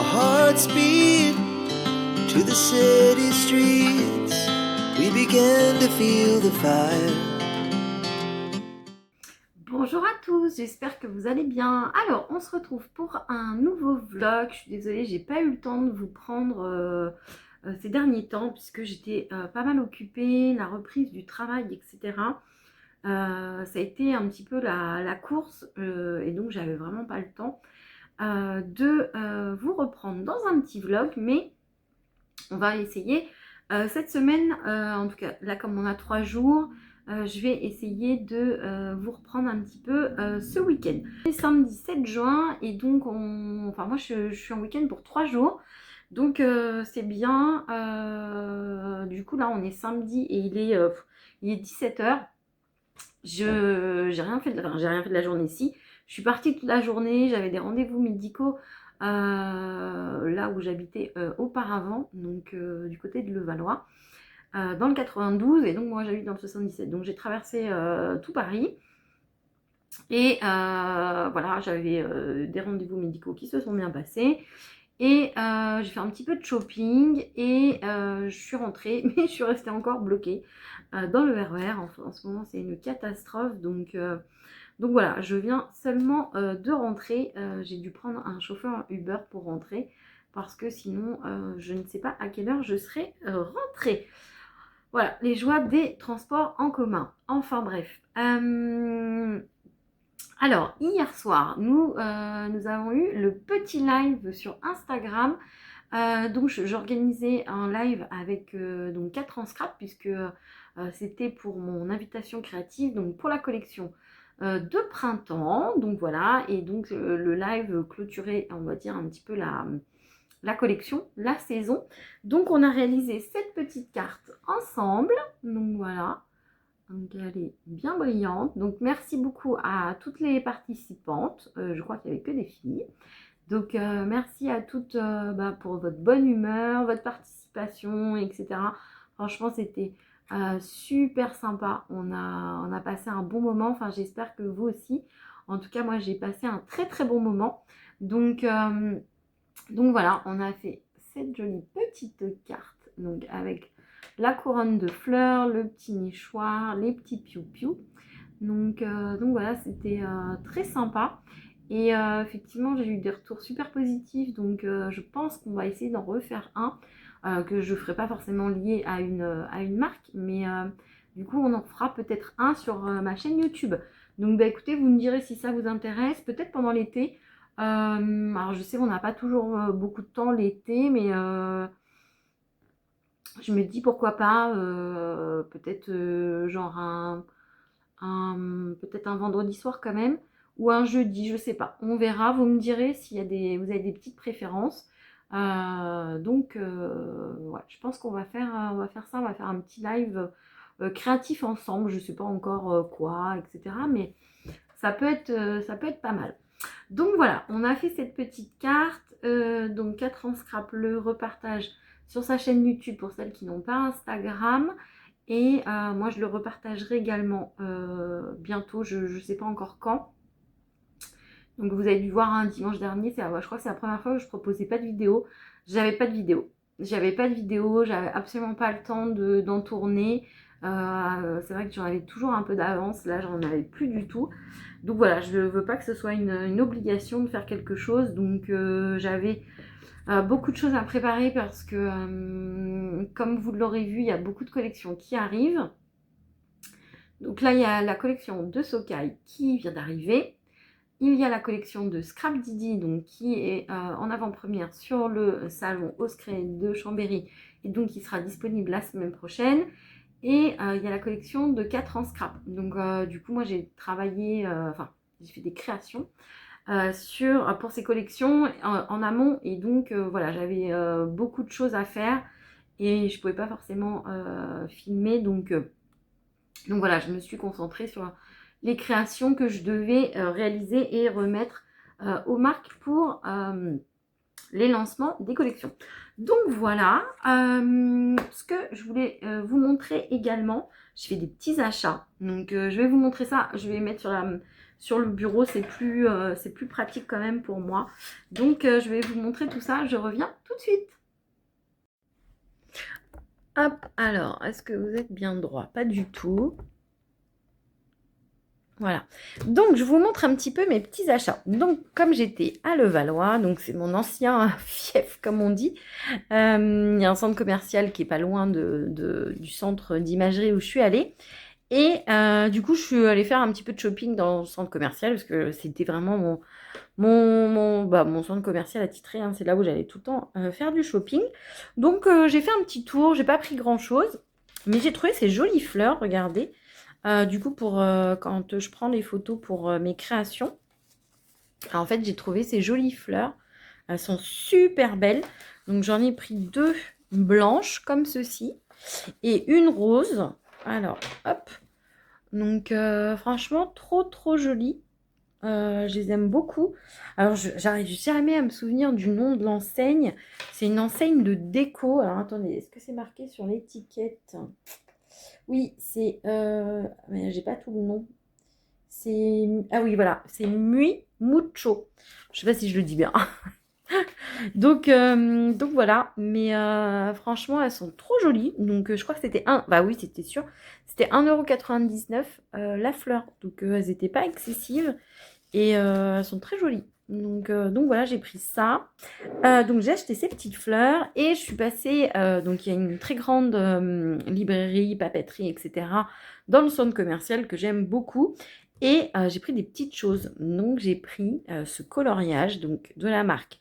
Our hearts beat to the city streets. We began to feel the fire. Bonjour à tous, j'espère que vous allez bien. Alors, on se retrouve pour un nouveau vlog. Je suis désolée, j'ai pas eu le temps de vous prendre ces derniers temps puisque j'étais pas mal occupée, la reprise du travail, etc. Ça a été un petit peu la course et donc j'avais vraiment pas le temps de vous reprendre dans un petit vlog, mais on va essayer cette semaine, en tout cas là comme on a 3 jours, je vais essayer de vous reprendre un petit peu ce week-end. C'est samedi 7 juin et donc enfin moi je suis en week-end pour 3 jours. Donc c'est bien. Du coup là on est samedi et il est 17h. J'ai rien fait j'ai rien fait de la journée ici. Je suis partie toute la journée, j'avais des rendez-vous médicaux là où j'habitais auparavant, donc du côté de Levallois, dans le 92, et donc moi j'habite dans le 77. Donc j'ai traversé tout Paris. Et voilà, j'avais des rendez-vous médicaux qui se sont bien passés. Et j'ai fait un petit peu de shopping et je suis rentrée, mais je suis restée encore bloquée dans le RER. En ce moment, c'est une catastrophe. Donc voilà, je viens seulement de rentrer. J'ai dû prendre un chauffeur Uber pour rentrer parce que sinon, je ne sais pas à quelle heure je serai rentrée. Voilà, les joies des transports en commun. Enfin bref. Alors, hier soir, nous avons eu le petit live sur Instagram. Donc, j'organisais un live avec donc 4 en scrap, puisque c'était pour mon invitation créative, donc pour la collection de printemps. Donc voilà, et donc le live clôturait, on va dire, un petit peu la collection, la saison. Donc, on a réalisé cette petite carte ensemble. Donc voilà. Donc elle est bien brillante. Donc merci beaucoup à toutes les participantes. Je crois qu'il n'y avait que des filles. Donc merci à toutes pour votre bonne humeur, votre participation, etc. Franchement, c'était super sympa. On a passé un bon moment. Enfin, j'espère que vous aussi. En tout cas, moi, j'ai passé un très très bon moment. Donc voilà, on a fait cette jolie petite carte. Donc avec la couronne de fleurs, le petit nichoir, les petits piou-piou. Donc voilà, c'était très sympa. Et effectivement, j'ai eu des retours super positifs. Donc je pense qu'on va essayer d'en refaire un. Que je ne ferai pas forcément lié à une marque. Mais du coup, on en fera peut-être un sur ma chaîne YouTube. Donc bah, écoutez, vous me direz si ça vous intéresse. Peut-être pendant l'été. Alors je sais qu'on n'a pas toujours beaucoup de temps l'été. Mais je me dis pourquoi pas peut-être genre peut-être un vendredi soir quand même, ou un jeudi, je sais pas. On verra, vous me direz s'il y a vous avez des petites préférences. Donc ouais, je pense qu'on va faire ça, on va faire un petit live créatif ensemble. Je sais pas encore quoi, etc. Mais ça peut être pas mal. Donc voilà, on a fait cette petite carte. Donc 4 ans scrap, le repartage sur sa chaîne YouTube pour celles qui n'ont pas Instagram. Et moi, je le repartagerai également bientôt, je ne sais pas encore quand. Donc vous avez dû voir un dimanche dernier, je crois que c'est la première fois que je proposais pas de vidéo. J'avais pas de vidéo. J'avais absolument pas le temps d'en tourner. C'est vrai que j'en avais toujours un peu d'avance, là j'en avais plus du tout. Donc voilà, je ne veux pas que ce soit une obligation de faire quelque chose. Donc j'avais beaucoup de choses à préparer parce que, comme vous l'aurez vu, il y a beaucoup de collections qui arrivent. Donc là, il y a la collection de Socai qui vient d'arriver. Il y a la collection de Scrap Didi, donc qui est en avant-première sur le salon Oscré de Chambéry et donc qui sera disponible la semaine prochaine. Et il y a la collection de 4 en scrap. Donc du coup, moi j'ai travaillé, j'ai fait des créations pour ces collections en amont. Et donc voilà, j'avais beaucoup de choses à faire et je ne pouvais pas forcément filmer. Donc voilà, je me suis concentrée sur les créations que je devais réaliser et remettre aux marques pour les lancements des collections. Donc voilà, ce que je voulais vous montrer également, je fais des petits achats. Donc je vais vous montrer ça, je vais mettre sur le bureau, c'est plus pratique quand même pour moi. Donc je vais vous montrer tout ça, je reviens tout de suite. Hop, alors, est-ce que vous êtes bien droit? Pas du tout. Voilà, donc je vous montre un petit peu mes petits achats. Donc comme j'étais à Levallois, donc c'est mon ancien fief comme on dit, il y a un centre commercial qui est pas loin du centre d'imagerie où je suis allée. Et du coup je suis allée faire un petit peu de shopping dans le centre commercial parce que c'était vraiment mon centre commercial attitré, hein, c'est là où j'allais tout le temps faire du shopping. Donc j'ai fait un petit tour, j'ai pas pris grand chose, mais j'ai trouvé ces jolies fleurs, regardez. Du coup, quand je prends les photos pour mes créations, en fait, j'ai trouvé ces jolies fleurs. Elles sont super belles. Donc, j'en ai pris 2 blanches, comme ceci, et une rose. Alors, hop. Donc, franchement, trop jolies. Je les aime beaucoup. Alors, j'arrive jamais à me souvenir du nom de l'enseigne. C'est une enseigne de déco. Alors, attendez, est-ce que c'est marqué sur l'étiquette ? Oui, mais j'ai pas tout le nom. Ah oui, voilà, c'est Muy Mucho. Je sais pas si je le dis bien. Donc voilà, mais franchement, elles sont trop jolies. Donc je crois que c'était bah oui, c'était sûr. C'était 1,99 € la fleur. Donc elles n'étaient pas excessives et elles sont très jolies. Donc voilà, j'ai pris ça. Donc j'ai acheté ces petites fleurs et je suis passée, donc il y a une très grande librairie, papeterie, etc. dans le centre commercial que j'aime beaucoup. Et j'ai pris des petites choses. Donc j'ai pris ce coloriage donc, de la marque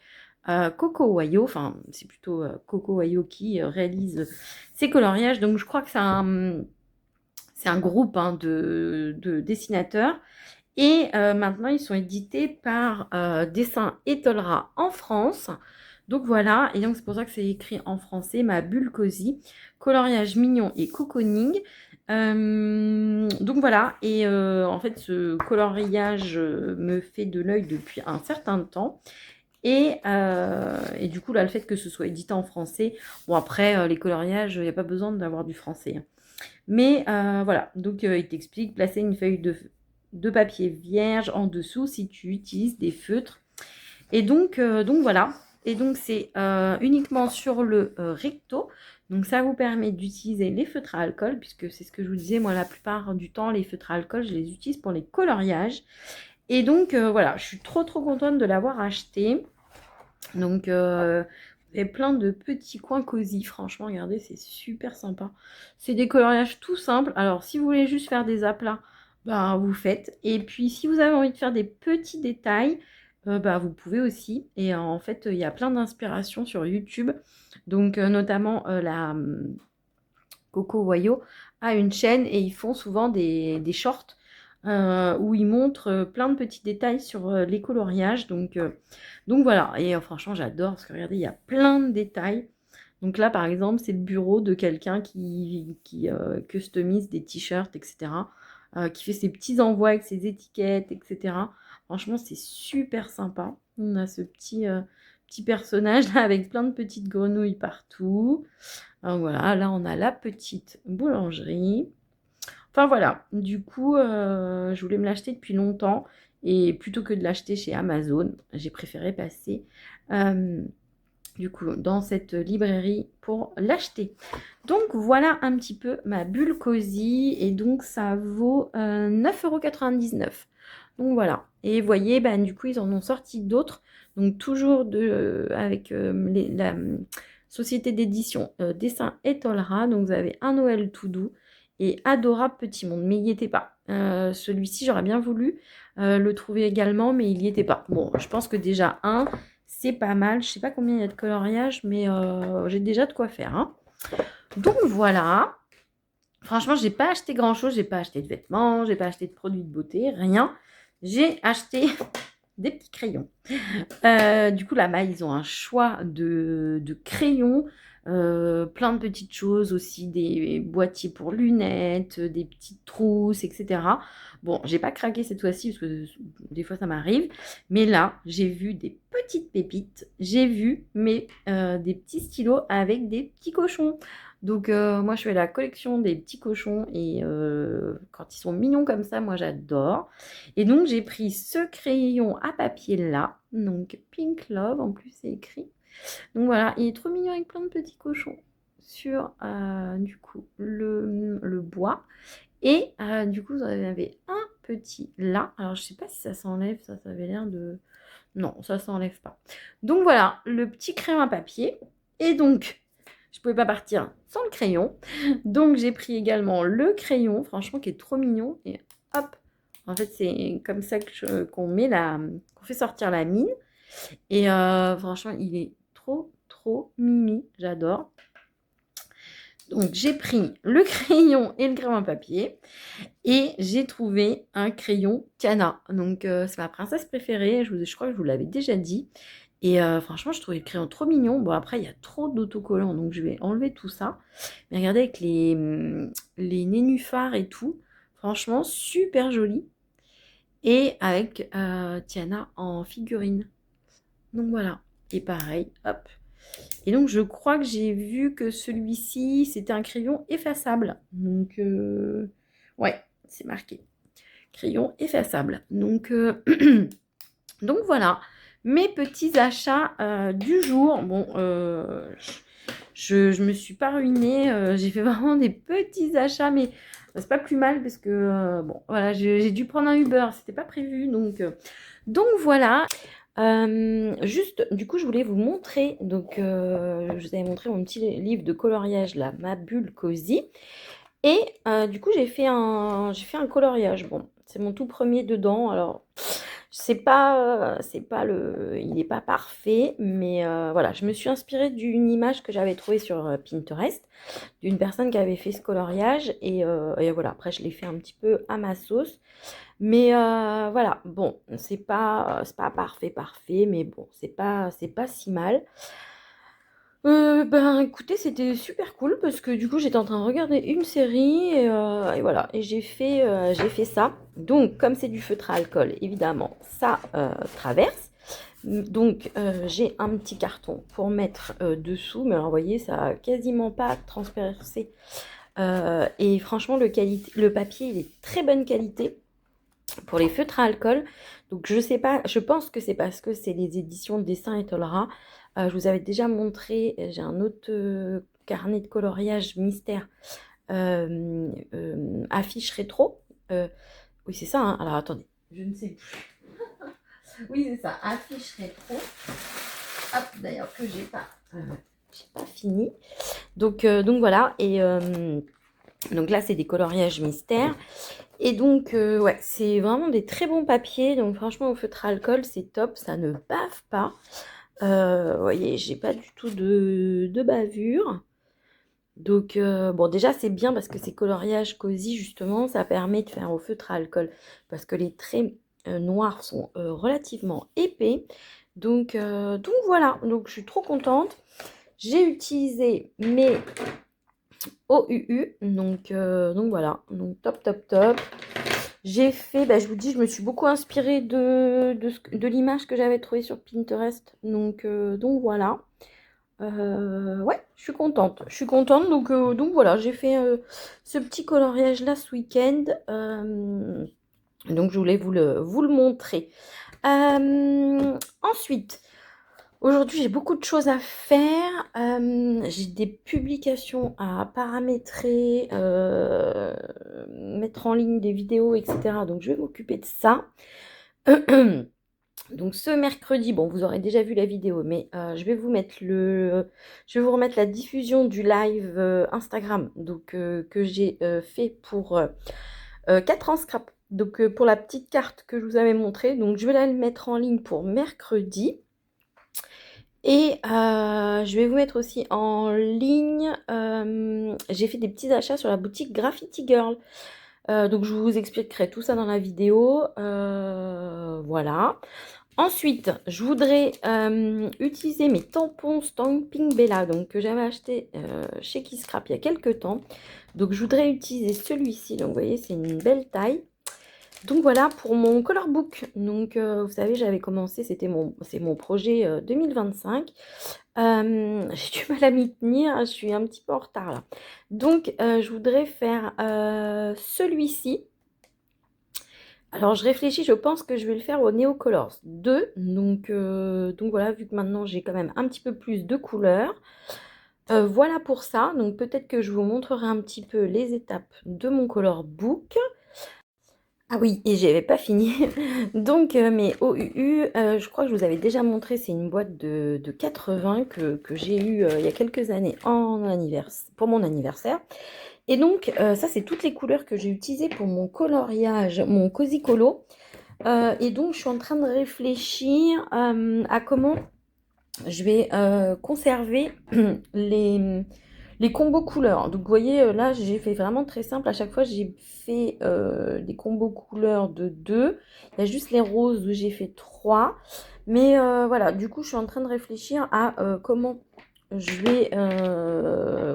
Coco Wayo. Enfin, c'est plutôt Coco Wayo qui réalise ces coloriages. Donc je crois que c'est un groupe hein, de dessinateurs. Et maintenant, ils sont édités par Dessin Etolra en France. Donc voilà, et donc c'est pour ça que c'est écrit en français, ma bulle cosy, coloriage mignon et cocooning. Donc voilà, et en fait ce coloriage me fait de l'œil depuis un certain temps. Et du coup là, le fait que ce soit édité en français, bon après les coloriages, il n'y a pas besoin d'avoir du français. Hein. Mais voilà, donc il t'explique, placer une feuille de papier vierge en dessous si tu utilises des feutres. Et donc voilà. Et donc c'est uniquement sur le recto. Donc ça vous permet d'utiliser les feutres à alcool, puisque c'est ce que je vous disais, moi la plupart du temps, les feutres à alcool, je les utilise pour les coloriages. Et donc voilà, je suis trop contente de l'avoir acheté. Donc il y a plein de petits coins cosy, franchement, regardez, c'est super sympa. C'est des coloriages tout simples. Alors si vous voulez juste faire des aplats, bah, vous faites. Et puis si vous avez envie de faire des petits détails, bah, vous pouvez aussi. Et en fait, il y a plein d'inspirations sur YouTube. Donc notamment la Coco Wayo a une chaîne et ils font souvent des shorts où ils montrent plein de petits détails sur les coloriages. Donc voilà, et franchement j'adore parce que regardez, il y a plein de détails. Donc là par exemple, c'est le bureau de quelqu'un qui customise des t-shirts, etc. Qui fait ses petits envois avec ses étiquettes, etc. Franchement, c'est super sympa. On a ce petit personnage là avec plein de petites grenouilles partout. Alors voilà, là on a la petite boulangerie. Enfin voilà, du coup, je voulais me l'acheter depuis longtemps. Et plutôt que de l'acheter chez Amazon, j'ai préféré passer du coup dans cette librairie pour l'acheter. Donc voilà un petit peu ma bulle cosy. Et donc ça vaut 9,99 €. Donc voilà. Et vous voyez, ben, du coup, ils en ont sorti d'autres. Donc toujours avec la société d'édition Dessin Etolra. Donc vous avez Un Noël tout doux et Adorable Petit Monde. Mais il n'y était pas. Celui-ci, j'aurais bien voulu le trouver également, mais il n'y était pas. Bon, je pense que déjà c'est pas mal. Je sais pas combien il y a de coloriage, mais j'ai déjà de quoi faire. Hein. Donc voilà. Franchement, j'ai pas acheté grand chose. J'ai pas acheté de vêtements, j'ai pas acheté de produits de beauté, rien. J'ai acheté des petits crayons. Du coup, là-bas, ils ont un choix de crayons, plein de petites choses aussi, des boîtiers pour lunettes, des petites trousses, etc. Bon, j'ai pas craqué cette fois-ci parce que des fois ça m'arrive, mais là, j'ai vu des petites pépites. J'ai vu des petits stylos avec des petits cochons. Donc moi je fais la collection des petits cochons et quand ils sont mignons comme ça, moi j'adore. Et donc j'ai pris ce crayon à papier là, donc Pink Love en plus c'est écrit. Donc voilà, il est trop mignon avec plein de petits cochons sur du coup le bois. Et du coup vous en avez un petit là. Alors je sais pas si ça s'enlève, ça avait l'air de... Non, ça s'enlève pas. Donc voilà, le petit crayon à papier. Et donc, je pouvais pas partir sans le crayon. Donc j'ai pris également le crayon, franchement, qui est trop mignon. Et hop, en fait, c'est comme ça qu'on met qu'on fait sortir la mine. Et franchement, il est trop, trop mimi. J'adore. Donc j'ai pris le crayon et le crayon à papier. Et j'ai trouvé un crayon Cana. Donc c'est ma princesse préférée. Je crois que je vous l'avais déjà dit. Et franchement, je trouvais le crayon trop mignon. Bon, après, il y a trop d'autocollants, donc je vais enlever tout ça. Mais regardez avec les nénuphars et tout. Franchement, super joli. Et avec Tiana en figurine. Donc voilà. Et pareil, hop. Et donc, je crois que j'ai vu que celui-ci, c'était un crayon effaçable. Donc, ouais, c'est marqué. Crayon effaçable. Donc, donc voilà, mes petits achats du jour. Bon, je me suis pas ruinée. J'ai fait vraiment des petits achats, mais c'est pas plus mal parce que, bon, voilà, j'ai dû prendre un Uber. C'était pas prévu. Donc voilà. Juste, du coup, je voulais vous montrer. Donc, je vous avais montré mon petit livre de coloriage, là, ma bulle cosy. Et du coup, j'ai fait un coloriage. Bon, c'est mon tout premier dedans. Alors, il n'est pas parfait, mais voilà, je me suis inspirée d'une image que j'avais trouvée sur Pinterest, d'une personne qui avait fait ce coloriage. Et voilà, après, je l'ai fait un petit peu à ma sauce. Mais voilà, bon, c'est pas parfait, mais bon, c'est pas si mal. Ben écoutez, c'était super cool parce que du coup j'étais en train de regarder une série et voilà, et j'ai fait ça. Donc comme c'est du feutre à alcool, évidemment, ça traverse. Donc j'ai un petit carton pour mettre dessous, mais alors vous voyez, ça a quasiment pas transpercé. Et franchement, le papier, il est très bonne qualité pour les feutres à alcool. Donc je sais pas, je pense que c'est parce que c'est les éditions Dessin et Tolera. Je vous avais déjà montré, j'ai un autre carnet de coloriage mystère, affiche rétro. Oui, c'est ça, hein. Alors attendez, je ne sais plus. Oui, c'est ça, affiche rétro. Hop, d'ailleurs que j'ai pas fini. Donc voilà, et donc là c'est des coloriages mystères. Et donc, ouais, c'est vraiment des très bons papiers. Donc, franchement, au feutre à alcool, c'est top. Ça ne bave pas. Vous voyez, j'ai pas du tout de bavure. Donc, bon, déjà, c'est bien parce que ces coloriages cosy, justement, ça permet de faire au feutre à alcool. Parce que les traits noirs sont relativement épais. Donc voilà. Donc, je suis trop contente. J'ai utilisé mes OUU. Donc voilà. Donc, top, top, top. J'ai fait, je vous dis, je me suis beaucoup inspirée de l'image que j'avais trouvée sur Pinterest. Donc voilà. Ouais, je suis contente. Je suis contente. Donc voilà, j'ai fait ce petit coloriage là ce week-end. Donc je voulais vous le montrer. Ensuite, aujourd'hui, j'ai beaucoup de choses à faire. J'ai des publications à paramétrer, mettre en ligne des vidéos, etc. Donc, je vais m'occuper de ça. Donc, ce mercredi, bon, vous aurez déjà vu la vidéo, mais je vais vous remettre la diffusion du live Instagram que j'ai fait pour 4 ans scrap. Donc, pour la petite carte que je vous avais montrée. Donc, je vais la mettre en ligne pour mercredi. Et je vais vous mettre aussi en ligne, j'ai fait des petits achats sur la boutique Graffiti Girl. Donc je vous expliquerai tout ça dans la vidéo. Voilà. Ensuite, je voudrais utiliser mes tampons Stamping Bella, donc que j'avais acheté chez Kisscrap il y a quelques temps. Donc je voudrais utiliser celui-ci. Donc vous voyez, c'est une belle taille. Donc voilà pour mon color book. Donc vous savez, j'avais commencé, c'est mon projet 2025. J'ai du mal à m'y tenir, je suis un petit peu en retard là. Donc je voudrais faire celui-ci. Alors je réfléchis, je pense que je vais le faire au Neocolors 2. Donc voilà, vu que maintenant j'ai quand même un petit peu plus de couleurs. Voilà pour ça. Donc peut-être que je vous montrerai un petit peu les étapes de mon color book. Ah oui, et j'avais pas fini. Donc mes OUU, je crois que je vous avais déjà montré, c'est une boîte de 80 que j'ai eu il y a quelques années pour mon anniversaire. Et donc ça, c'est toutes les couleurs que j'ai utilisées pour mon coloriage, mon Cozy Colo. Et donc je suis en train de réfléchir à comment je vais conserver les combos couleurs. Donc vous voyez, là j'ai fait vraiment très simple. À chaque fois j'ai fait des combos couleurs de 2. Il y a juste les roses où j'ai fait 3. Mais voilà, du coup je suis en train de réfléchir à comment je vais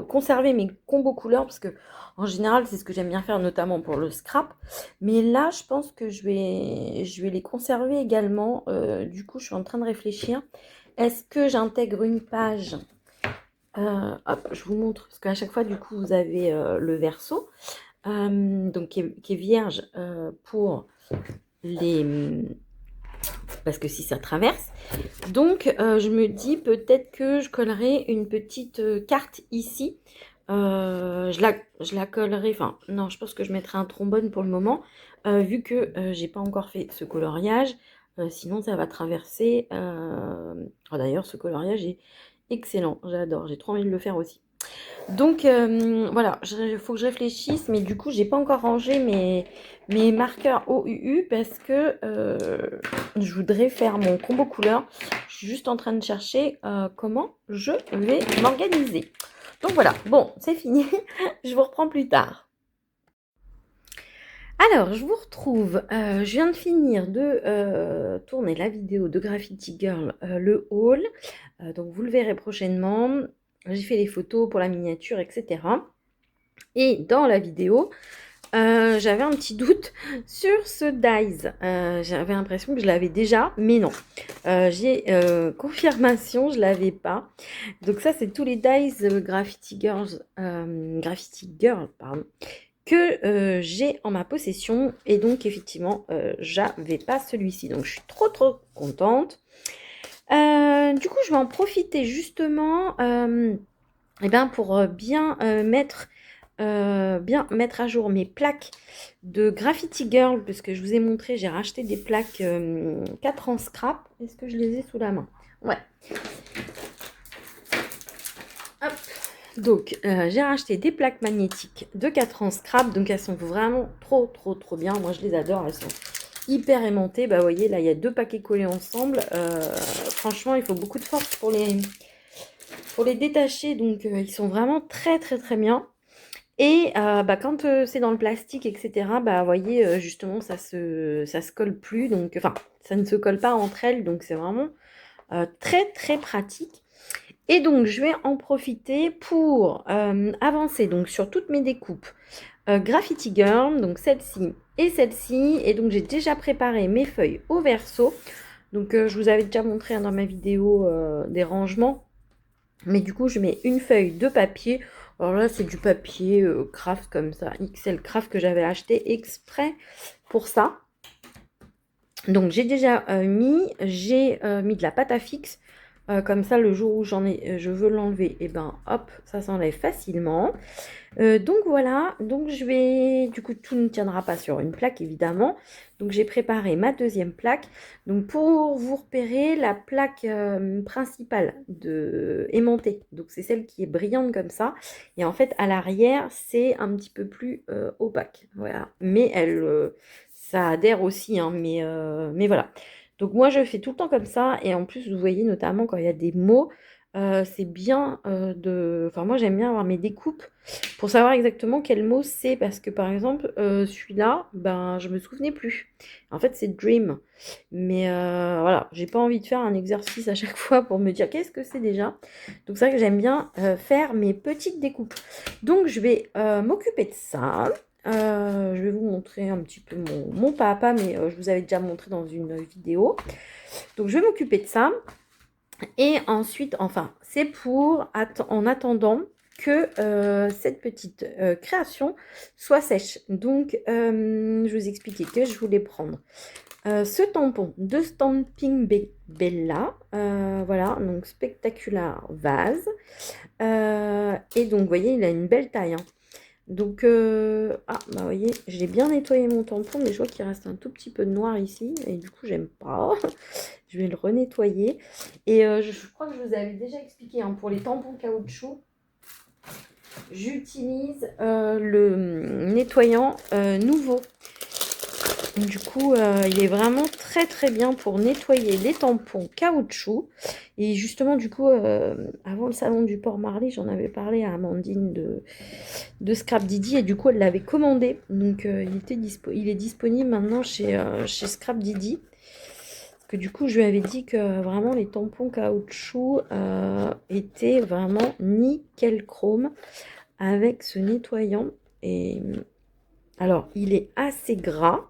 conserver mes combos couleurs. Parce que en général c'est ce que j'aime bien faire, notamment pour le scrap. Mais là je pense que je vais les conserver également. Du coup je suis en train de réfléchir. Est-ce que j'intègre une page hop, je vous montre, parce qu'à chaque fois, du coup, vous avez le verso, donc qui est vierge pour les... Parce que si ça traverse. Donc, je me dis peut-être que je collerai une petite carte ici. Je la collerai, enfin, non, je pense que je mettrai un trombone pour le moment, vu que j'ai pas encore fait ce coloriage. Sinon, ça va traverser. Oh, d'ailleurs, ce coloriage est excellent, j'adore, j'ai trop envie de le faire aussi. Donc voilà, il faut que je réfléchisse, mais du coup, j'ai pas encore rangé mes marqueurs OUU parce que je voudrais faire mon combo couleur. Je suis juste en train de chercher comment je vais m'organiser. Donc voilà, bon, c'est fini. Je vous reprends plus tard. Alors, je vous retrouve. Je viens de finir de tourner la vidéo de Graffiti Girl, le haul. Donc, vous le verrez prochainement. J'ai fait les photos pour la miniature, etc. Et dans la vidéo, j'avais un petit doute sur ce dies. J'avais l'impression que je l'avais déjà, mais non. J'ai confirmation, je ne l'avais pas. Donc ça, c'est tous les dies Graffiti Girl, pardon, que j'ai en ma possession. Et donc, effectivement, j'avais pas celui-ci. Donc, je suis trop, trop contente. Du coup, je vais en profiter justement pour bien mettre à jour mes plaques de Graffiti Girl, parce que je vous ai montré, j'ai racheté des plaques 4 en scrap. Est-ce que je les ai sous la main? Ouais. Hop. Donc, j'ai racheté des plaques magnétiques de 4 en scrap. Donc, elles sont vraiment trop, trop, trop bien. Moi, je les adore. Elles sont hyper aimantées. Bah, vous voyez, là, il y a 2 paquets collés ensemble. Franchement, il faut beaucoup de force pour les détacher. Donc, ils sont vraiment très, très, très bien. Et quand c'est dans le plastique, etc., vous voyez, justement, ça se colle plus. Donc, enfin, ça ne se colle pas entre elles. Donc, c'est vraiment très, très pratique. Et donc, je vais en profiter pour avancer donc, sur toutes mes découpes Graffiti Girl, donc celle-ci et celle-ci. Et donc, j'ai déjà préparé mes feuilles au verso. Donc, je vous avais déjà montré dans ma vidéo des rangements. Mais du coup, je mets une feuille de papier. Alors là, c'est du papier craft comme ça, XL craft que j'avais acheté exprès pour ça. Donc, j'ai déjà j'ai mis de la pâte à fixe. Comme ça, le jour où je veux l'enlever, et ben hop, ça s'enlève facilement. Donc voilà, donc du coup, tout ne tiendra pas sur une plaque évidemment. Donc j'ai préparé ma deuxième plaque. Donc pour vous repérer, la plaque principale aimantée, donc c'est celle qui est brillante comme ça. Et en fait, à l'arrière, c'est un petit peu plus opaque. Voilà, mais ça adhère aussi, hein, mais voilà. Donc moi, je fais tout le temps comme ça. Et en plus, vous voyez, notamment quand il y a des mots, c'est bien Enfin, moi, j'aime bien avoir mes découpes pour savoir exactement quel mot c'est. Parce que, par exemple, celui-là, je me souvenais plus. En fait, c'est Dream. Mais voilà, j'ai pas envie de faire un exercice à chaque fois pour me dire qu'est-ce que c'est déjà. Donc, c'est vrai que j'aime bien faire mes petites découpes. Donc, je vais m'occuper de ça. je vais vous montrer un petit peu mon papa, mais je vous avais déjà montré dans une vidéo. Donc je vais m'occuper de ça. Et ensuite, enfin, c'est pour en attendant que cette petite création soit sèche. Donc, je vous expliquais que je voulais prendre ce tampon de Stamping Bella. Voilà, donc spectaculaire vase. Et donc, vous voyez, il a une belle taille, hein. Donc, bah, vous voyez, j'ai bien nettoyé mon tampon, mais je vois qu'il reste un tout petit peu de noir ici. Et du coup, j'aime pas. Je vais le renettoyer. Et je crois que je vous avais déjà expliqué, hein, pour les tampons caoutchouc, j'utilise le nettoyant nouveau. Du coup, il est vraiment très très bien pour nettoyer les tampons caoutchouc. Et justement, du coup, avant le salon du Port Marly, j'en avais parlé à Amandine de Scrap Didi. Et du coup, elle l'avait commandé. Donc, il est disponible maintenant chez Scrap Didi. Parce que du coup, je lui avais dit que vraiment les tampons caoutchouc étaient vraiment nickel chrome avec ce nettoyant. Et alors, il est assez gras.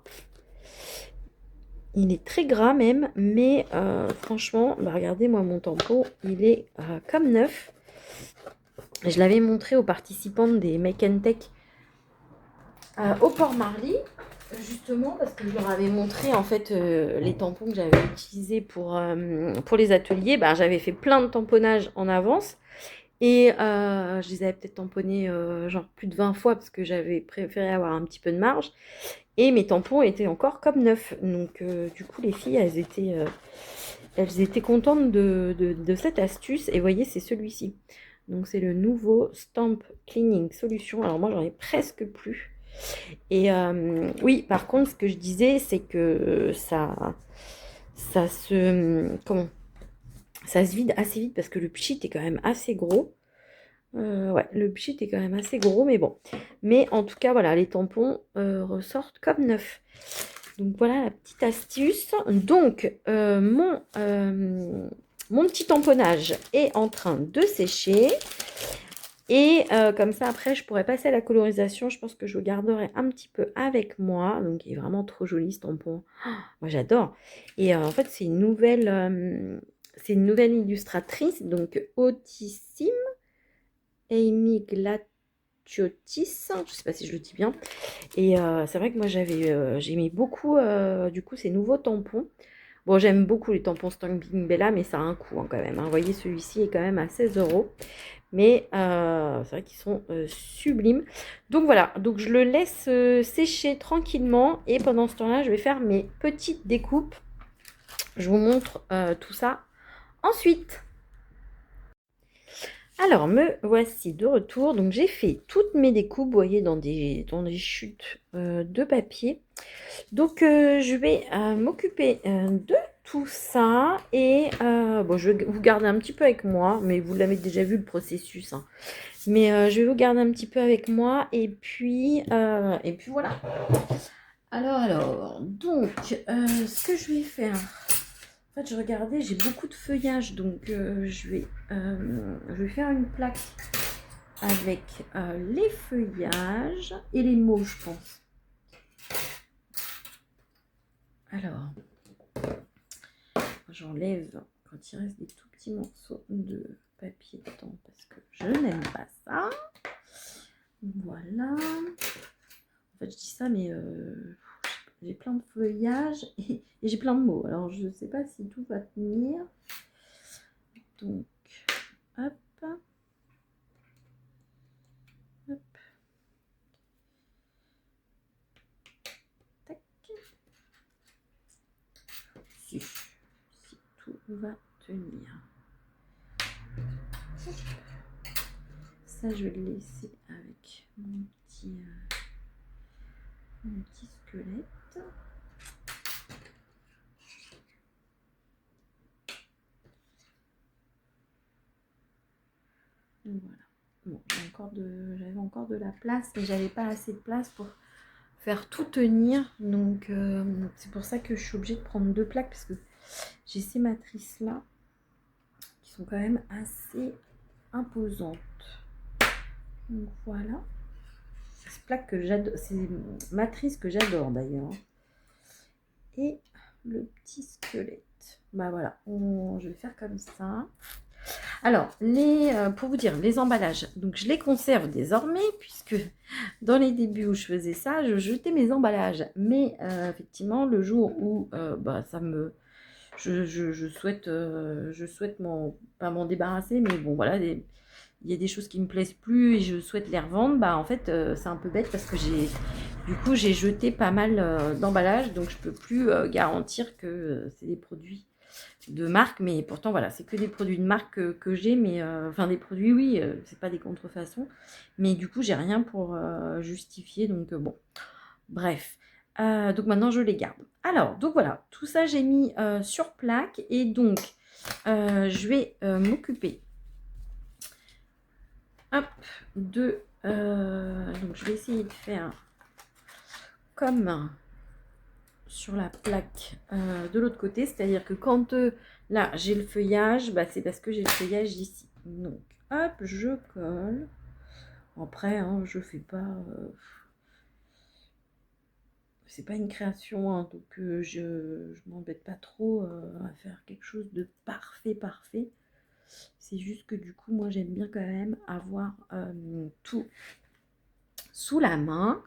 Il est très gras même, mais franchement, bah regardez, moi mon tampon, il est comme neuf. Je l'avais montré aux participants des Make and Take au Port Marly, justement parce que je leur avais montré en fait les tampons que j'avais utilisés pour les ateliers. Bah, j'avais fait plein de tamponnages en avance. Et je les avais peut-être tamponnés genre plus de 20 fois parce que j'avais préféré avoir un petit peu de marge. Et mes tampons étaient encore comme neufs. Donc du coup les filles, elles étaient contentes de cette astuce. Et vous voyez, c'est celui-ci. Donc c'est le nouveau Stamp Cleaning Solution. Alors moi j'en ai presque plus. Et oui, par contre ce que je disais, c'est que ça se vide assez vite parce que le pchit est quand même assez gros. Ouais, le pchit est quand même assez gros, mais bon. Mais en tout cas, voilà, les tampons ressortent comme neufs. Donc voilà la petite astuce. Donc, mon petit tamponnage est en train de sécher. Et comme ça, après, je pourrais passer à la colorisation. Je pense que je le garderai un petit peu avec moi. Donc, il est vraiment trop joli ce tampon. Oh, moi, j'adore. Et en fait, c'est une nouvelle illustratrice, donc Autissime. Amy Glatiotis, je ne sais pas si je le dis bien. Et c'est vrai que moi j'aimais beaucoup du coup ces nouveaux tampons. Bon, j'aime beaucoup les tampons Stamping Bella, mais ça a un coût hein, quand même. Hein. Vous voyez, celui-ci est quand même à 16 €. Mais c'est vrai qu'ils sont sublimes. Donc voilà, donc je le laisse sécher tranquillement. Et pendant ce temps-là, je vais faire mes petites découpes. Je vous montre tout ça ensuite. Alors, me voici de retour. Donc, j'ai fait toutes mes découpes, vous voyez, dans des chutes de papier. Donc, je vais m'occuper de tout ça. Et bon, je vais vous garder un petit peu avec moi, mais vous l'avez déjà vu le processus. Hein. Mais je vais vous garder un petit peu avec moi. Et puis voilà. Alors, donc, ce que je vais faire... En fait, je regardais, j'ai beaucoup de feuillage, donc je vais faire une plaque avec les feuillages et les mots, je pense. Alors, j'enlève quand il reste des tout petits morceaux de papier dedans parce que je n'aime pas ça. Voilà. En fait, je dis ça, mais j'ai plein de feuillages et j'ai plein de mots. Alors, je ne sais pas si tout va tenir. Donc, hop. Hop. Tac. Si tout va tenir. Hop. Ça, je vais le laisser avec mon petit squelette. Donc voilà. Bon, j'avais encore de la place, mais j'avais pas assez de place pour faire tout tenir. Donc c'est pour ça que je suis obligée de prendre 2 plaques parce que j'ai ces matrices là qui sont quand même assez imposantes. Donc voilà. plaque que j'adore, c'est une matrice que j'adore d'ailleurs. Et le petit squelette. Bah voilà, je vais faire comme ça. Alors, pour vous dire, les emballages, donc je les conserve désormais, puisque dans les débuts où je faisais ça, je jetais mes emballages. Mais effectivement, le jour où je souhaite, pas m'en débarrasser, mais bon voilà, il y a des choses qui me plaisent plus et je souhaite les revendre, bah en fait c'est un peu bête parce que j'ai jeté pas mal d'emballages, donc je peux plus garantir que c'est des produits de marque, mais pourtant voilà, c'est que des produits de marque que j'ai, mais enfin des produits, oui, c'est pas des contrefaçons, mais du coup j'ai rien pour justifier, donc bon, bref. Donc maintenant je les garde. Alors, donc voilà, tout ça j'ai mis sur plaque, et donc je vais m'occuper, hop, donc je vais essayer de faire comme sur la plaque de l'autre côté, c'est-à-dire que quand là j'ai le feuillage, bah, c'est parce que j'ai le feuillage ici. Donc hop, je colle. Après hein, je fais pas c'est pas une création hein, donc je m'embête pas trop à faire quelque chose de parfait. C'est juste que du coup moi j'aime bien quand même avoir tout sous la main.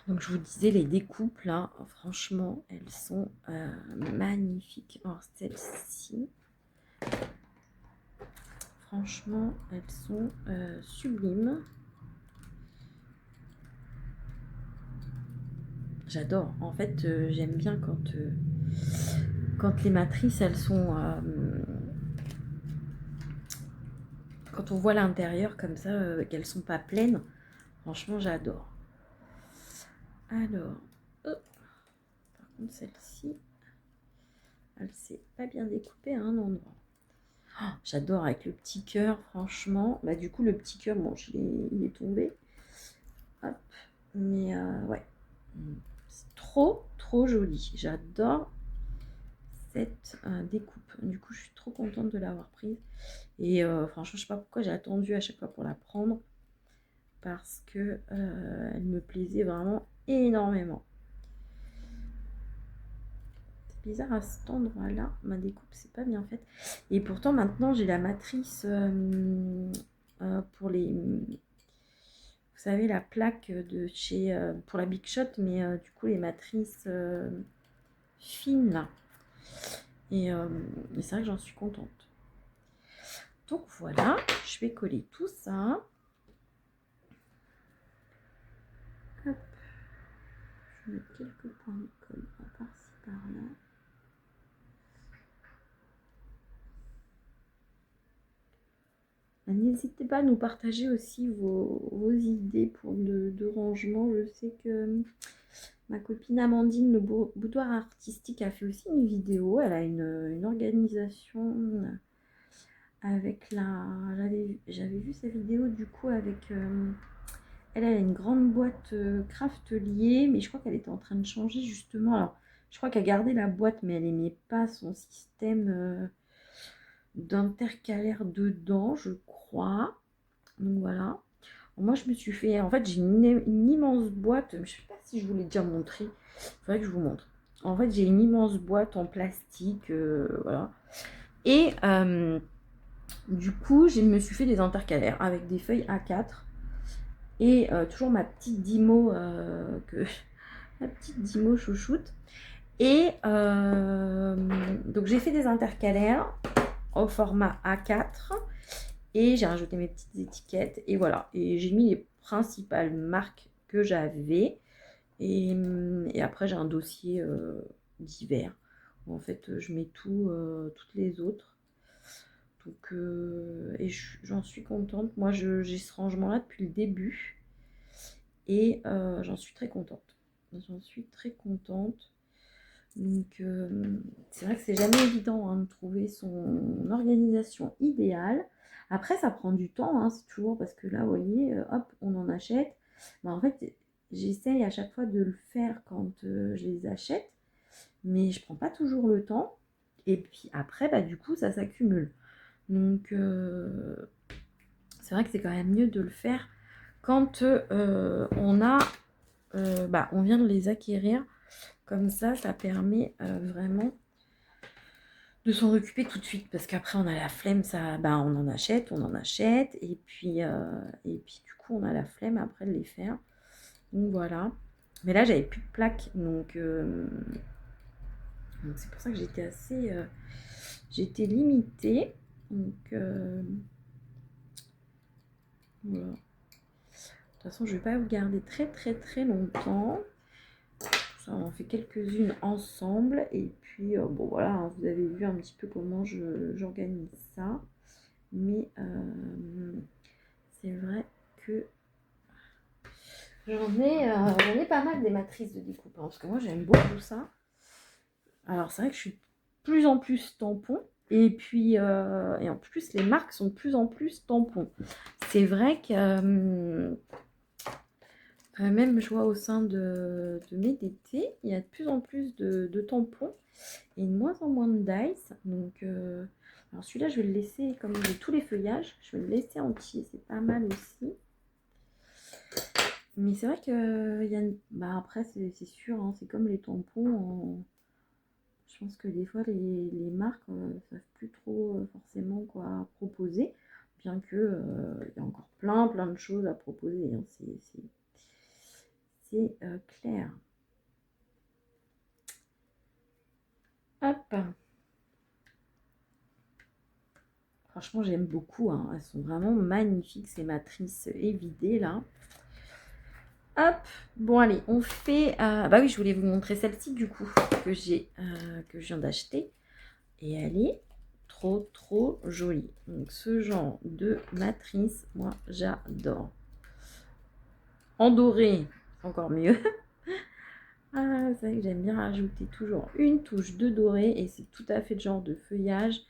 Donc je vous disais, les découpes là, franchement, elles sont magnifiques. Alors celle-ci, franchement, elles sont sublimes. J'adore. En fait, j'aime bien quand les matrices, elles sont... quand on voit l'intérieur comme ça, qu'elles sont pas pleines. Franchement, j'adore. Alors, par contre, celle-ci, elle s'est pas bien découpée à un endroit. Oh, j'adore avec le petit cœur, franchement. Bah, du coup, le petit cœur, bon, il est tombé. Hop. Mais ouais, c'est trop joli. J'adore cette découpe. Du coup, je suis trop contente de l'avoir prise. Et franchement, je sais pas pourquoi j'ai attendu à chaque fois pour la prendre. Parce que elle me plaisait vraiment énormément. Bizarre à cet endroit là, ma découpe c'est pas bien faite, et pourtant maintenant j'ai la matrice pour les, vous savez, la plaque de chez pour la Big Shot, mais du coup les matrices fines là, et c'est vrai que j'en suis contente. Donc voilà, je vais coller tout ça. Hop. Je vais mettre quelques points de colle par-ci par-là. N'hésitez pas à nous partager aussi vos idées pour de rangement. Je sais que ma copine Amandine, le boudoir artistique, a fait aussi une vidéo. Elle a une organisation avec la... J'avais vu sa vidéo du coup avec... elle a une grande boîte Craftelier, mais je crois qu'elle était en train de changer justement. Alors, je crois qu'elle a gardé la boîte, mais elle n'aimait pas son système... d'intercalaire dedans, je crois. Donc voilà. Moi je me suis fait, en fait j'ai une immense boîte, je sais pas si je vous l'ai déjà montré, il faudrait que je vous montre. En fait j'ai une immense boîte en plastique, voilà. Et du coup je me suis fait des intercalaires avec des feuilles A4 et toujours ma petite Dymo ma petite Dymo chouchoute. Et donc j'ai fait des intercalaires au format A4 et j'ai rajouté mes petites étiquettes et voilà, et j'ai mis les principales marques que j'avais, et après j'ai un dossier divers où en fait je mets toutes les autres, donc et j'en suis contente. Moi j'ai ce rangement là depuis le début et j'en suis très contente, donc c'est vrai que c'est jamais évident hein, de trouver son organisation idéale. Après ça prend du temps, hein, c'est toujours parce que là vous voyez, hop on en achète. Bah, en fait j'essaye à chaque fois de le faire quand je les achète, mais je prends pas toujours le temps, et puis après bah, du coup ça s'accumule. Donc c'est vrai que c'est quand même mieux de le faire quand on vient de les acquérir. Comme ça permet vraiment de s'en occuper tout de suite, parce qu'après on a la flemme, on en achète, et puis du coup on a la flemme après de les faire. Donc voilà. Mais là j'avais plus de plaques, donc c'est pour ça que j'étais j'étais limitée. Donc voilà. De toute façon je vais pas vous garder très longtemps. Ça, on en fait quelques-unes ensemble, et puis bon voilà, hein, vous avez vu un petit peu comment j'organise ça, mais c'est vrai que j'en ai pas mal des matrices de découpe, hein, parce que moi j'aime beaucoup ça. Alors c'est vrai que je suis de plus en plus tampon, et puis et en plus les marques sont de plus en plus tampons. C'est vrai que même je vois au sein de mes DT, il y a de plus en plus de tampons et de moins en moins de dice. Donc, alors celui-là, je vais le laisser, comme j'ai tous les feuillages, je vais le laisser entier, c'est pas mal aussi. Mais c'est vrai que après, c'est sûr, hein, c'est comme les tampons. Je pense que des fois, les marques ne savent plus trop forcément quoi proposer, bien que il y a encore plein de choses à proposer. Hein, c'est clair. Hop. Franchement, j'aime beaucoup. Hein. Elles sont vraiment magnifiques, ces matrices évidées là. Hop. Bon, allez, on fait... bah oui, je voulais vous montrer celle-ci du coup, que je viens d'acheter. Et elle est trop jolie. Donc, ce genre de matrice, moi, j'adore. En doré, encore mieux. Ah, c'est vrai que j'aime bien rajouter toujours une touche de doré, et c'est tout à fait le genre de feuillage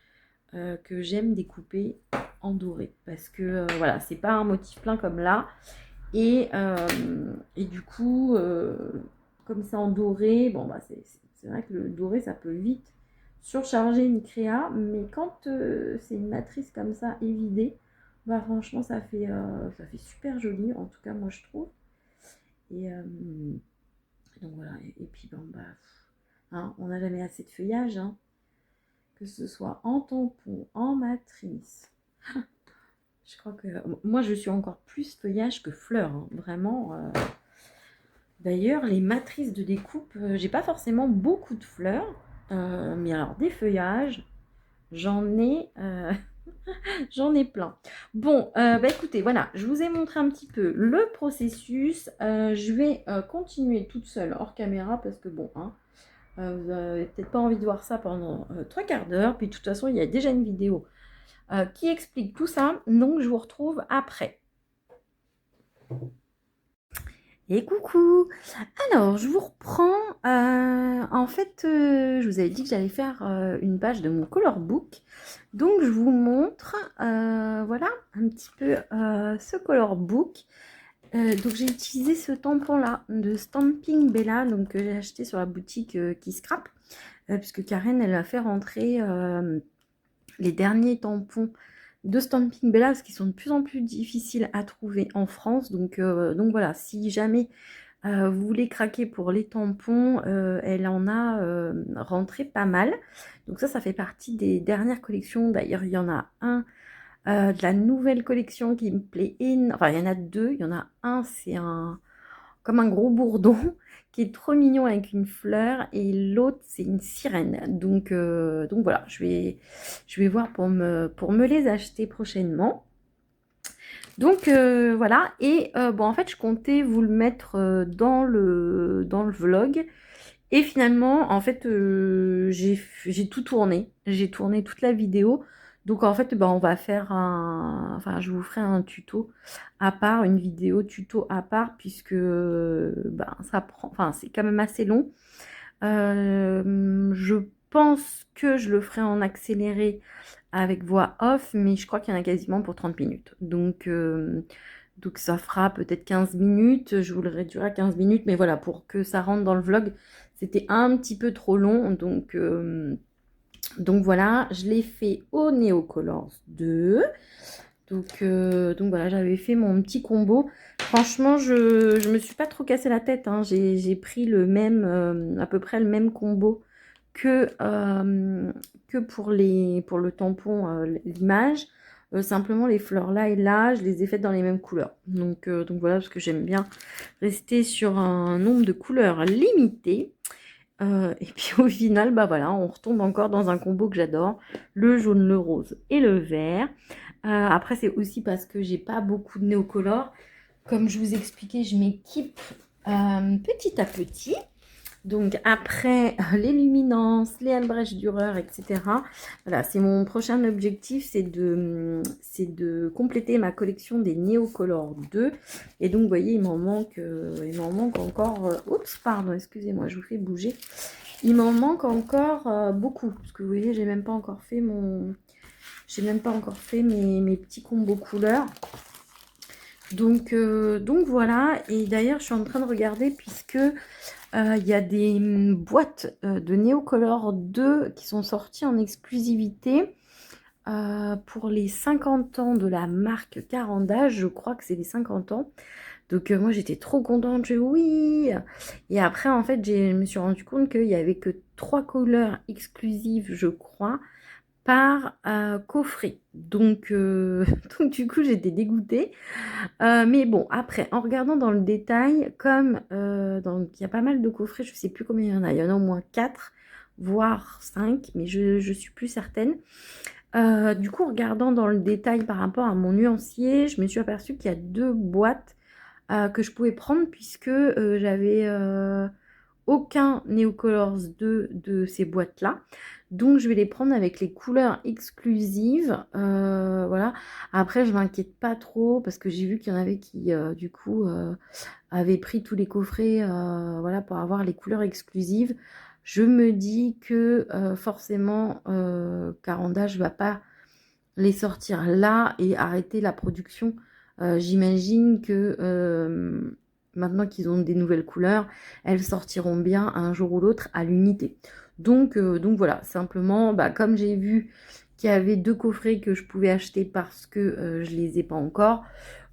que j'aime découper en doré, parce que voilà, c'est pas un motif plein comme là, et du coup comme c'est en doré, bon bah c'est vrai que le doré ça peut vite surcharger une créa, mais quand c'est une matrice comme ça évidée, bah franchement ça fait super joli, en tout cas moi je trouve. Et donc voilà, et puis bon bah hein, on n'a jamais assez de feuillage, hein, que ce soit en tampon, en matrice. Je crois que moi je suis encore plus feuillage que fleur, hein, vraiment. D'ailleurs, les matrices de découpe, j'ai pas forcément beaucoup de fleurs, mais alors des feuillages, j'en ai j'en ai plein. Bon, bah écoutez, voilà, je vous ai montré un petit peu le processus. Je vais continuer toute seule hors caméra, parce que bon, hein, vous n'avez peut-être pas envie de voir ça pendant 3/4 d'heure. Puis de toute façon, il y a déjà une vidéo qui explique tout ça. Donc, je vous retrouve après. Et coucou! Alors, je vous reprends. En fait, je vous avais dit que j'allais faire une page de mon color book. Donc, je vous montre, voilà, un petit peu ce color book. Donc, j'ai utilisé ce tampon-là de Stamping Bella, donc que j'ai acheté sur la boutique qui scrap, puisque Karen, elle a fait rentrer les derniers tampons de Stamping Bella, parce qu'ils sont de plus en plus difficiles à trouver en France. Donc voilà, si jamais vous voulez craquer pour les tampons, elle en a rentré pas mal. Donc ça fait partie des dernières collections. D'ailleurs, il y en a un de la nouvelle collection qui me plaît énormément. Enfin, il y en a deux. Il y en a un, c'est comme un gros bourdon qui est trop mignon avec une fleur, et l'autre c'est une sirène. Donc voilà, je vais voir pour me les acheter prochainement. Donc voilà, et bon, en fait je comptais vous le mettre dans le vlog, et finalement en fait j'ai tout tourné, j'ai tourné toute la vidéo. Donc en fait on va faire je vous ferai un tuto à part, une vidéo tuto à part, puisque ça prend, c'est quand même assez long. Je pense que je le ferai en accéléré avec voix off, mais je crois qu'il y en a quasiment pour 30 minutes. Donc ça fera peut-être 15 minutes, je vous le réduirai à 15 minutes, mais voilà, pour que ça rentre dans le vlog, c'était un petit peu trop long. Donc voilà, je l'ai fait au Neocolors 2. Donc voilà, j'avais fait mon petit combo. Franchement, je me suis pas trop cassé la tête, hein. J'ai pris le même, à peu près le même combo que pour le tampon, l'image. Simplement, les fleurs là et là, je les ai faites dans les mêmes couleurs. Donc voilà, parce que j'aime bien rester sur un nombre de couleurs limité. Et puis au final, bah voilà, on retombe encore dans un combo que j'adore, le jaune, le rose et le vert. Après, c'est aussi parce que j'ai pas beaucoup de néocolores. Comme je vous expliquais, je m'équipe petit à petit. Donc après les luminances, les Albrecht Dürer, etc. Voilà, c'est mon prochain objectif, c'est de compléter ma collection des Neocolor 2. Et donc, vous voyez, il m'en manque encore. Oups, pardon, excusez-moi, je vous fais bouger. Il m'en manque encore beaucoup. Parce que vous voyez, j'ai même pas encore fait mes petits combos couleurs. Donc voilà. Et d'ailleurs, je suis en train de regarder puisque il y a des boîtes de Neocolor 2 qui sont sorties en exclusivité pour les 50 ans de la marque Carandache. Je crois que c'est les 50 ans. Donc moi j'étais trop contente, oui. Et après en fait je me suis rendu compte qu'il n'y avait que 3 couleurs exclusives, je crois, par coffret. Donc, donc du coup j'étais dégoûtée. Mais bon, après, en regardant dans le détail, comme donc il y a pas mal de coffrets, je sais plus combien il y en a au moins 4, voire 5, mais je suis plus certaine. Du coup, en regardant dans le détail par rapport à mon nuancier, je me suis aperçue qu'il y a 2 boîtes que je pouvais prendre puisque j'avais aucun Neocolors 2 de ces boîtes-là. Donc, je vais les prendre avec les couleurs exclusives. Voilà. Après, je m'inquiète pas trop parce que j'ai vu qu'il y en avait qui, du coup, avaient pris tous les coffrets voilà, pour avoir les couleurs exclusives. Je me dis que forcément, Carandache ne va pas les sortir là et arrêter la production. J'imagine que maintenant qu'ils ont des nouvelles couleurs, elles sortiront bien un jour ou l'autre à l'unité. Donc voilà, simplement, bah, comme j'ai vu qu'il y avait 2 coffrets que je pouvais acheter parce que je les ai pas encore.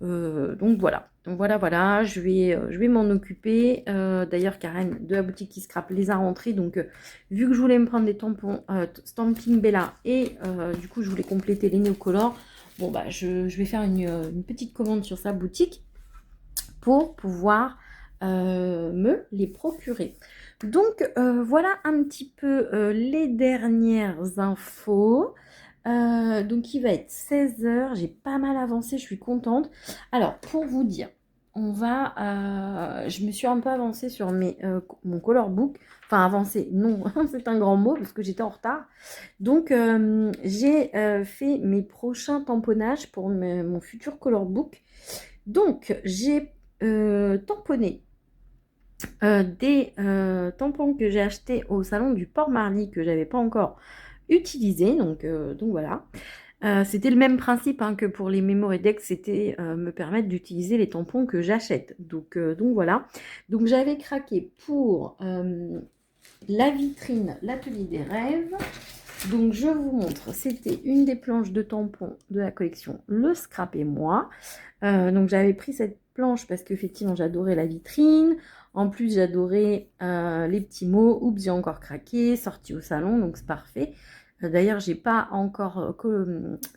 Donc voilà. Donc voilà, je vais m'en occuper. D'ailleurs, Karen de la boutique qui scrape les a rentrés. Donc vu que je voulais me prendre des tampons Stamping Bella et du coup je voulais compléter les néocolores, bon bah je vais faire une petite commande sur sa boutique pour pouvoir me les procurer. Donc voilà un petit peu les dernières infos. Donc il va être 16h, j'ai pas mal avancé, je suis contente. Alors pour vous dire, je me suis un peu avancée sur mon color book. Enfin avancé, non, c'est un grand mot parce que j'étais en retard. Donc j'ai fait mes prochains tamponnages pour mon futur color book. Donc j'ai tamponné des tampons que j'ai achetés au salon du Port-Marly que j'avais pas encore utilisé. Donc voilà. C'était le même principe hein, que pour les Memoredex, c'était me permettre d'utiliser les tampons que j'achète. Donc voilà. Donc j'avais craqué pour la vitrine, l'atelier des rêves. Donc je vous montre, c'était une des planches de tampons de la collection Le Scrap et moi. Donc j'avais pris cette planche parce qu'effectivement j'adorais la vitrine. En plus j'adorais les petits mots. Oups, j'ai encore craqué, sorti au salon, donc c'est parfait. D'ailleurs, j'ai pas encore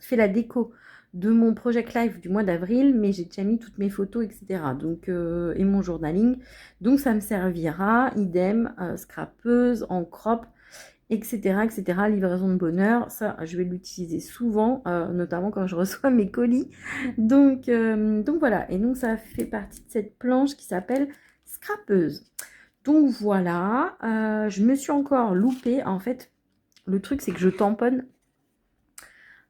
fait la déco de mon Project Life du mois d'avril, mais j'ai déjà mis toutes mes photos, etc. Donc, et mon journaling. Donc, ça me servira. Idem, scrapeuse, en crop, etc., etc. Livraison de bonheur. Ça, je vais l'utiliser souvent, notamment quand je reçois mes colis. Donc voilà. Et donc, ça fait partie de cette planche qui s'appelle scrapeuse. Donc, voilà. Je me suis encore loupée, en fait. Le truc, c'est que je tamponne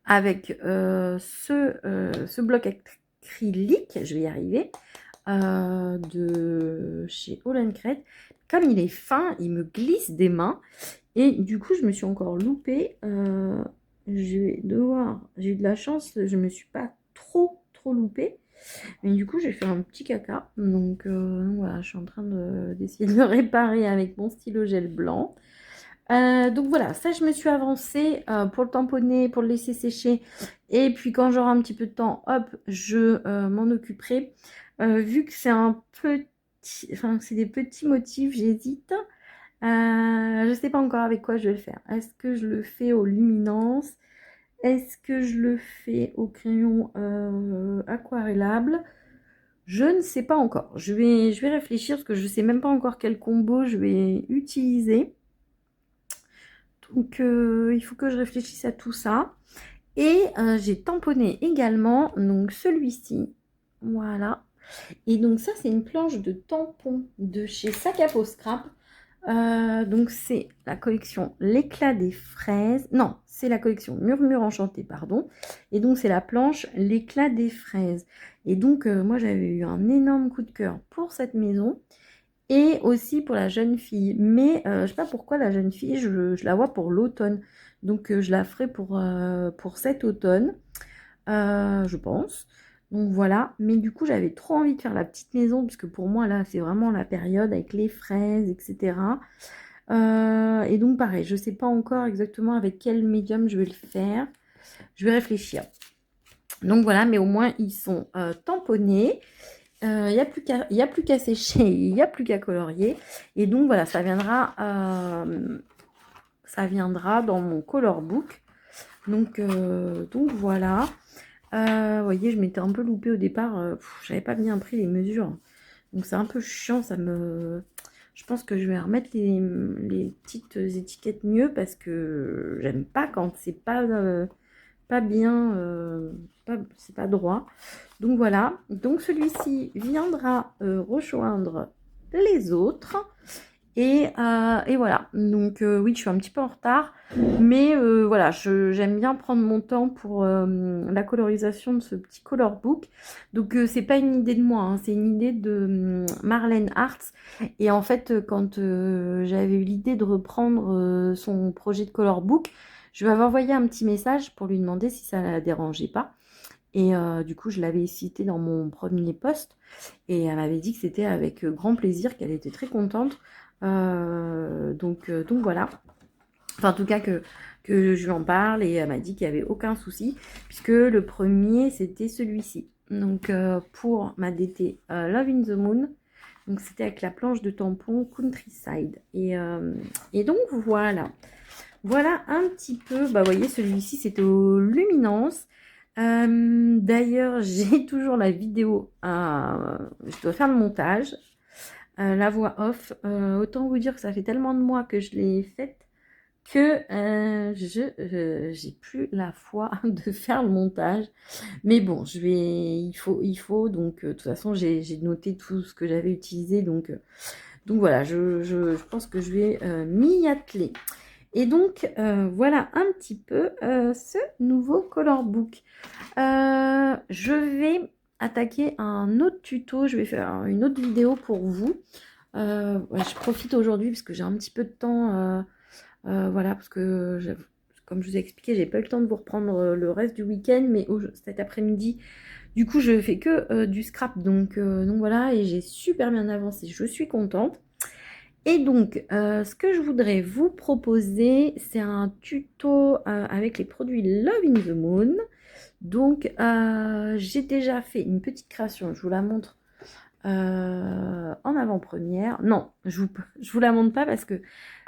avec ce bloc acrylique, je vais y arriver, de chez All & Crate. Comme il est fin, il me glisse des mains. Et du coup, je me suis encore loupée. J'ai eu de la chance, je me suis pas trop loupée. Mais du coup, j'ai fait un petit caca. Donc voilà, je suis en train d'essayer de le réparer avec mon stylo gel blanc. Donc voilà, ça je me suis avancée pour le tamponner, pour le laisser sécher. Et puis quand j'aurai un petit peu de temps, hop, je m'en occuperai. Vu que c'est un petit, enfin c'est des petits motifs, j'hésite. Je sais pas encore avec quoi je vais le faire. Est-ce que je le fais au luminance? Est-ce que je le fais au crayon aquarellable? Je ne sais pas encore. Je vais réfléchir parce que je ne sais même pas encore quel combo je vais utiliser. Donc il faut que je réfléchisse à tout ça. Et j'ai tamponné également donc celui-ci. Voilà. Et donc ça c'est une planche de tampons de chez Sac à Peau Scrap. Donc c'est la collection L'éclat des fraises. Non, c'est la collection Murmure Enchanté, pardon. Et donc c'est la planche L'éclat des fraises. Et donc moi j'avais eu un énorme coup de cœur pour cette maison et aussi pour la jeune fille. Mais je sais pas pourquoi la jeune fille, je la vois pour l'automne. Donc je la ferai pour cet automne, je pense. Donc voilà, mais du coup j'avais trop envie de faire la petite maison, puisque pour moi là c'est vraiment la période avec les fraises, etc. Et donc pareil, je sais pas encore exactement avec quel médium je vais le faire. Je vais réfléchir. Donc voilà, mais au moins ils sont tamponnés. Il n'y a plus qu'à sécher, il n'y a plus qu'à colorier. Et donc voilà, ça viendra dans mon color book. Donc voilà. Vous voyez, je m'étais un peu loupée au départ. J'avais pas bien pris les mesures. Donc c'est un peu chiant. Je pense que je vais remettre les petites étiquettes mieux parce que j'aime pas quand c'est pas bien, c'est pas droit. Donc voilà, donc celui-ci viendra rejoindre les autres. Et voilà, donc oui, je suis un petit peu en retard, mais voilà, j'aime bien prendre mon temps pour la colorisation de ce petit color book. Donc c'est pas une idée de moi, hein, c'est une idée de Marlène Arts. Et en fait, quand j'avais eu l'idée de reprendre son projet de color book, je lui avais envoyé un petit message pour lui demander si ça la dérangeait pas. Et du coup, je l'avais cité dans mon premier post et elle m'avait dit que c'était avec grand plaisir, qu'elle était très contente. Donc voilà. Enfin, en tout cas, que je lui en parle et elle m'a dit qu'il n'y avait aucun souci puisque le premier, c'était celui-ci. Donc pour ma DT Love in the Moon, donc c'était avec la planche de tampon Countryside. Et donc voilà. Voilà un petit peu, bah vous voyez celui-ci c'était au Luminance. D'ailleurs j'ai toujours la vidéo, je dois faire le montage, la voix off. Autant vous dire que ça fait tellement de mois que je l'ai faite que j'ai plus la foi de faire le montage. Mais bon, il faut donc de toute façon j'ai noté tout ce que j'avais utilisé donc voilà, je pense que je vais m'y atteler. Et donc, voilà un petit peu ce nouveau color book. Je vais attaquer un autre tuto. Je vais faire une autre vidéo pour vous. Ouais, je profite aujourd'hui parce que j'ai un petit peu de temps. Voilà, parce que comme je vous ai expliqué, j'ai pas eu le temps de vous reprendre le reste du week-end. Mais cet après-midi, du coup, je fais que du scrap. Donc voilà, et j'ai super bien avancé. Je suis contente. Et donc, ce que je voudrais vous proposer, c'est un tuto avec les produits Love in the Moon. Donc, j'ai déjà fait une petite création, je vous la montre en avant-première. Non, je vous la montre pas parce que,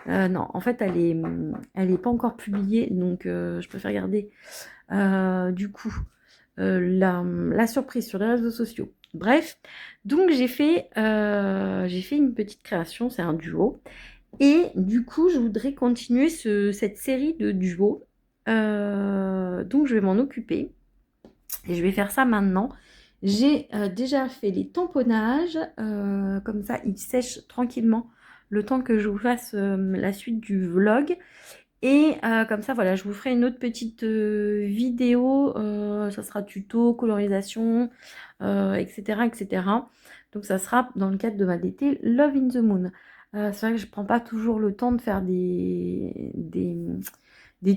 non, en fait, elle est pas encore publiée, donc je préfère garder, du coup, la surprise sur les réseaux sociaux. Bref, donc j'ai fait une petite création, c'est un duo. Et du coup, je voudrais continuer cette série de duos. Donc je vais m'en occuper. Et je vais faire ça maintenant. J'ai déjà fait les tamponnages. Comme ça, ils sèchent tranquillement le temps que je vous fasse la suite du vlog. Et comme ça, voilà, je vous ferai une autre petite vidéo. Ça sera tuto, colorisation, etc., etc. Donc ça sera dans le cadre de ma DT Love in the Moon. C'est vrai que je ne prends pas toujours le temps de faire des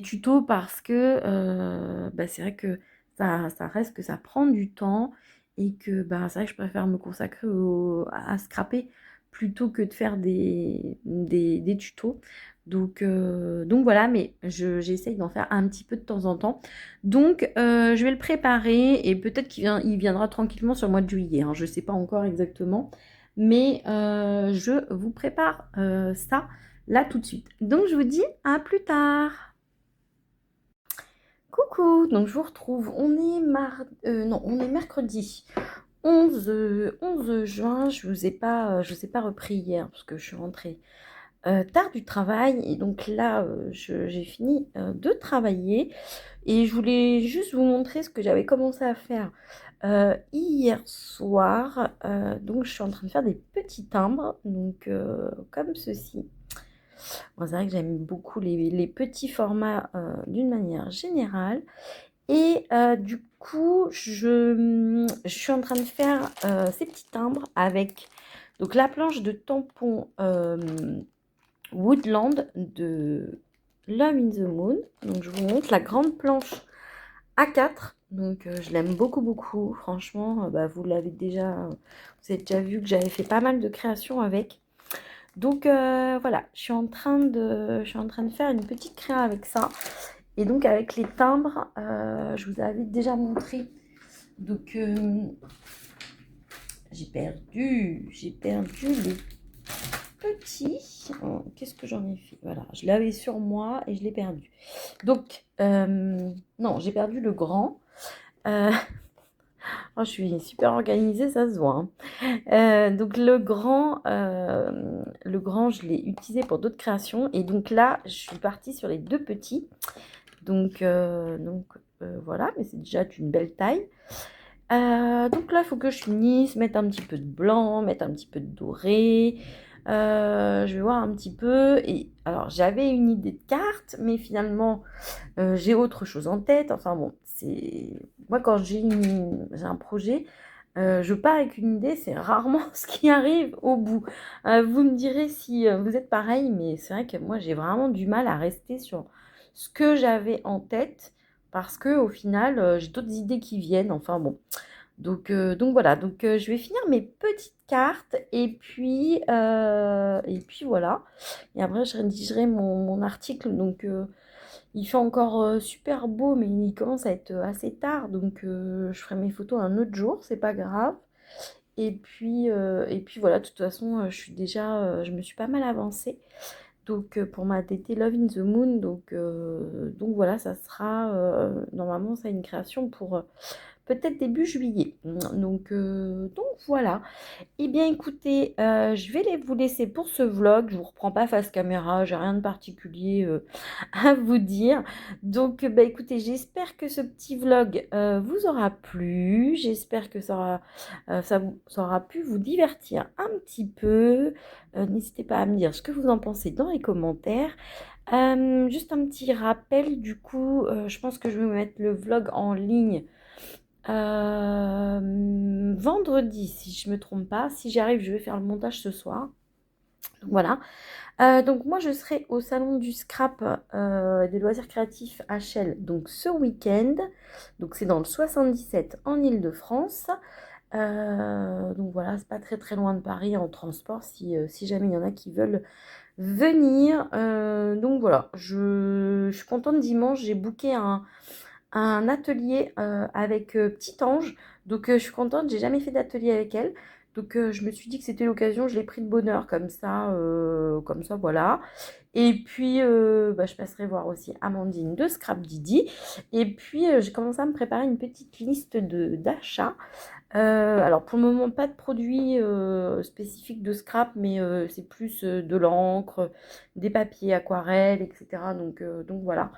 tutos parce que bah, c'est vrai que ça reste que ça prend du temps et que bah, c'est vrai que je préfère me consacrer à scraper plutôt que de faire des tutos. Donc voilà, mais j'essaye d'en faire un petit peu de temps en temps. Donc je vais le préparer et peut-être il viendra tranquillement sur le mois de juillet, hein, je ne sais pas encore exactement, mais je vous prépare ça là tout de suite. Donc je vous dis à plus tard. Coucou, donc je vous retrouve, on est mercredi 11 juin, je vous ai pas repris hier parce que je suis rentrée tard du travail et donc là j'ai fini de travailler et je voulais juste vous montrer ce que j'avais commencé à faire hier soir. Donc je suis en train de faire des petits timbres, donc comme ceci. Bon, c'est vrai que j'aime beaucoup les petits formats d'une manière générale. Et du coup, je suis en train de faire ces petits timbres avec donc, la planche de tampon Woodland de Love in the Moon. Donc je vous montre la grande planche A4. Donc je l'aime beaucoup beaucoup. Franchement, vous avez déjà vu que j'avais fait pas mal de créations avec. Donc voilà, je suis en train de faire une petite créa avec ça. Et donc avec les timbres, je vous avais déjà montré. Donc j'ai perdu les petits. Qu'est-ce que j'en ai fait? Voilà, je l'avais sur moi et je l'ai perdu. Donc non, j'ai perdu le grand. Oh, je suis super organisée, ça se voit, hein. Donc le grand, je l'ai utilisé pour d'autres créations. Et donc là, je suis partie sur les deux petits. Donc voilà, mais c'est déjà une belle taille. Donc là, il faut que je finisse, mettre un petit peu de blanc, mettre un petit peu de doré. Je vais voir un petit peu. Et alors, j'avais une idée de carte, mais finalement, j'ai autre chose en tête. Enfin bon, moi quand j'ai un projet, je pars avec une idée, c'est rarement ce qui arrive au bout. Vous me direz si vous êtes pareil, mais c'est vrai que moi j'ai vraiment du mal à rester sur ce que j'avais en tête parce que au final j'ai d'autres idées qui viennent. Enfin bon, donc voilà. Donc je vais finir mes petites cartes et puis voilà. Et après je rédigerai mon article. Donc il fait encore super beau, mais il commence à être assez tard, donc je ferai mes photos un autre jour, c'est pas grave. Et puis voilà, de toute façon, je me suis pas mal avancée. Donc pour ma DT Love in the Moon, donc voilà, ça sera normalement ça une création pour peut-être début juillet. Donc voilà. Eh bien écoutez, je vais vous laisser pour ce vlog. Je vous reprends pas face caméra, j'ai rien de particulier à vous dire. Donc écoutez, j'espère que ce petit vlog vous aura plu. J'espère que ça aura pu vous divertir un petit peu. N'hésitez pas à me dire ce que vous en pensez dans les commentaires. Juste un petit rappel, du coup, je pense que je vais mettre le vlog en ligne vendredi, si je me trompe pas. Si j'y arrive, je vais faire le montage ce soir. Donc voilà. Donc moi, je serai au salon du scrap des loisirs créatifs HL donc ce week-end. Donc c'est dans le 77 en Île-de-France. Donc voilà, c'est pas très très loin de Paris en transport si jamais il y en a qui veulent venir. Donc voilà, je suis contente. Dimanche, j'ai booké un atelier avec Petit Ange. Donc je suis contente, j'ai jamais fait d'atelier avec elle. Donc je me suis dit que c'était l'occasion, je l'ai pris de bonne heure comme ça voilà. Et puis je passerai voir aussi Amandine de Scrap Didi. Et puis j'ai commencé à me préparer une petite liste d'achats. Alors pour le moment pas de produits spécifiques de scrap, mais c'est plus de l'encre, des papiers aquarelles, etc. Donc voilà.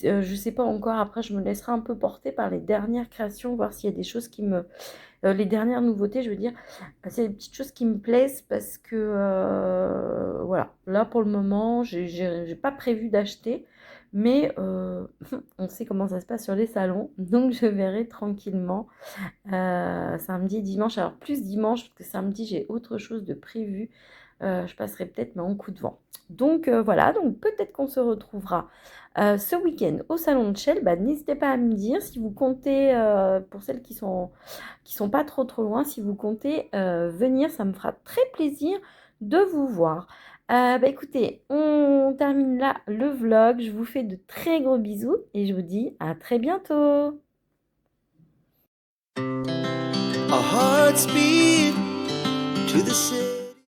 Je sais pas encore, après je me laisserai un peu porter par les dernières créations, voir s'il y a des choses les dernières nouveautés, je veux dire, c'est des petites choses qui me plaisent parce que voilà, là pour le moment, j'ai pas prévu d'acheter, mais on sait comment ça se passe sur les salons, donc je verrai tranquillement samedi et dimanche. Alors plus dimanche, parce que samedi j'ai autre chose de prévu. Je passerai peut-être mais en coup de vent. Donc voilà, donc peut-être qu'on se retrouvera ce week-end au salon de Shell. N'hésitez pas à me dire si vous comptez, pour celles qui sont pas trop loin, si vous comptez venir, ça me fera très plaisir de vous voir. Écoutez, on termine là le vlog. Je vous fais de très gros bisous et je vous dis à très bientôt. Our hearts beat to the city.